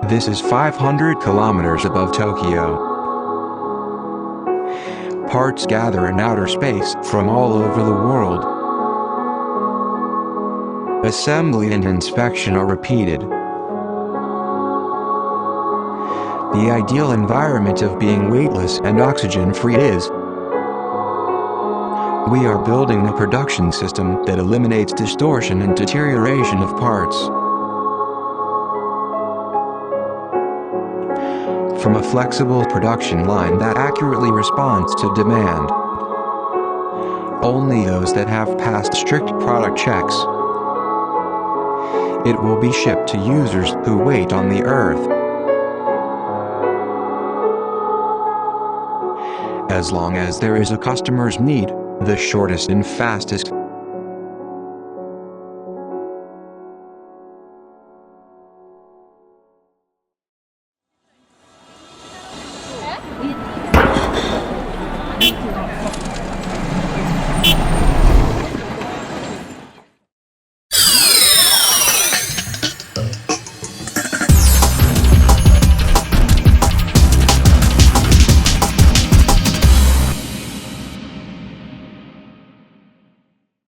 This is 500 kilometers above Tokyo. Parts gather in outer space from all over the world. Assembly and inspection are repeated. The ideal environment of being weightless and oxygen-free is. We are building a production system that eliminates distortion and deterioration of parts. From a flexible production line that accurately responds to demand. Only those that have passed strict product checks. It will be shipped to users who wait on the earth. As long as there is a customer's need, the shortest and fastest.